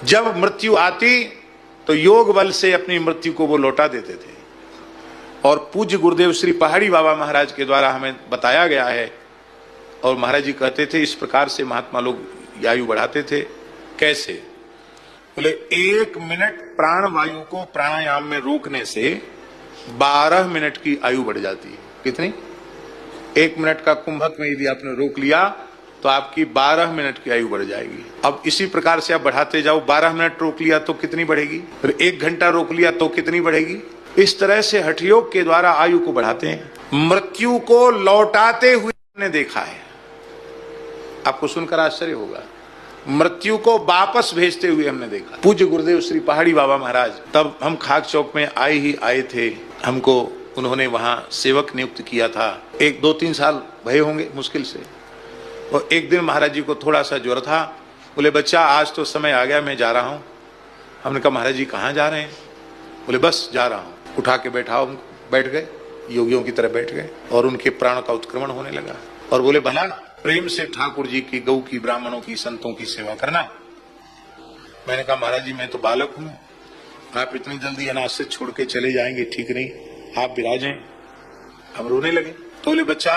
जब मृत्यु आती तो योग बल से अपनी मृत्यु को वो लौटा देते थे। और पूज्य गुरुदेव श्री पहाड़ी बाबा महाराज के द्वारा हमें बताया गया है, और महाराज जी कहते थे इस प्रकार से महात्मा लोग आयु बढ़ाते थे। कैसे? बोले 1 मिनट प्राण वायु को प्राणायाम में रोकने से 12 मिनट की आयु बढ़ जाती है। कितनी? 1 मिनट का कुंभक में यदि आपने रोक लिया तो आपकी 12 मिनट की आयु बढ़ जाएगी। अब इसी प्रकार से आप बढ़ाते जाओ, 12 मिनट रोक लिया तो कितनी बढ़ेगी, फिर 1 घंटा रोक लिया तो कितनी बढ़ेगी। इस तरह से हठ योग के द्वारा आयु को बढ़ाते हैं। मृत्यु को लौटाते हुए हमने देखा है, आपको सुनकर आश्चर्य होगा। मृत्यु को वापस भेजते हुए हमने देखा। पूज्य गुरुदेव श्री पहाड़ी बाबा महाराज तब हम खाक चौक में आए थे, हमको उन्होंने वहां सेवक नियुक्त किया था। 1-2-3 साल भये होंगे मुश्किल से। और एक दिन महाराज जी को थोड़ा सा ज्वर था, बोले बच्चा आज तो समय आ गया, मैं जा रहा हूं। हमने कहा महाराज जी कहाँ जा रहे हैं? बोले बस जा रहा हूं। उठा के बैठाओ, बैठ गए, योगियों की तरह बैठ गए, और उनके प्राण का उत्क्रमण होने लगा। और बोले भला प्रेम से ठाकुर जी की, गौ की, ब्राह्मणों की, संतों की सेवा करना। मैंने कहा महाराज जी मैं तो बालक हूं, आप इतनी जल्दी अनाज से छोड़ के चले जाएंगे, ठीक नहीं, आप विराजें। हम रोने लगे। तो बोले बच्चा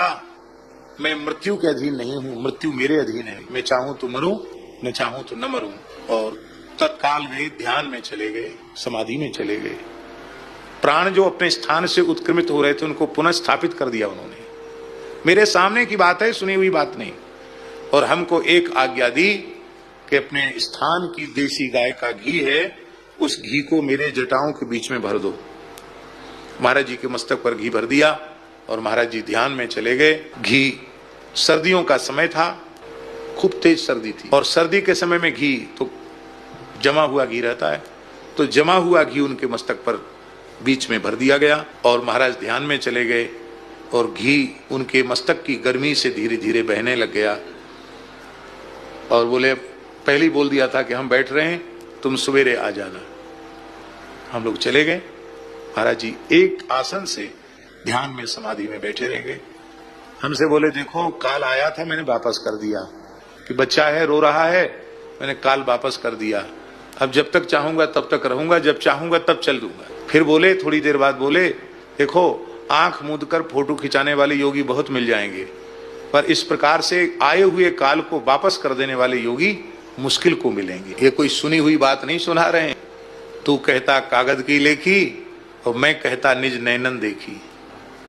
मैं मृत्यु के अधीन नहीं हूं, मृत्यु मेरे अधीन है। मैं चाहूं तो मरूं, न चाहूं तो न मरूं। और तत्काल वे ध्यान में चले गए, समाधि में चले गए। प्राण जो अपने स्थान से उत्क्रमित हो रहे थे उनको पुनः स्थापित कर दिया उन्होंने। मेरे सामने की बात है, सुनी हुई बात नहीं। और हमको एक आज्ञा दी कि अपने स्थान की देसी गाय का घी है, उस घी को मेरे जटाओं के बीच में भर दो। महाराज जी के मस्तक पर घी भर दिया और महाराज जी ध्यान में चले गए। घी, सर्दियों का समय था, खूब तेज सर्दी थी, और सर्दी के समय में घी तो जमा हुआ घी रहता है, तो जमा हुआ घी उनके मस्तक पर बीच में भर दिया गया। और महाराज ध्यान में चले गए और घी उनके मस्तक की गर्मी से धीरे धीरे बहने लग गया। और बोले पहले ही बोल दिया था कि हम बैठ रहे हैं, तुम सवेरे आ जाना। हम लोग चले गए। महाराज जी एक आसन से ध्यान में समाधि में बैठे रह गए। हमसे बोले देखो काल आया था, मैंने वापस कर दिया, कि बच्चा है रो रहा है, मैंने काल वापस कर दिया। अब जब तक चाहूंगा तब तक रहूंगा, जब चाहूंगा तब चल दूंगा। फिर बोले थोड़ी देर बाद बोले देखो आंख मूंद कर फोटो खिंचाने वाले योगी बहुत मिल जाएंगे, पर इस प्रकार से आए हुए काल को वापस कर देने वाले योगी मुश्किल को मिलेंगे। ये कोई सुनी हुई बात नहीं सुना रहे हैं। तू कहता कागज की लेखी और मैं कहता निज नैनन देखी।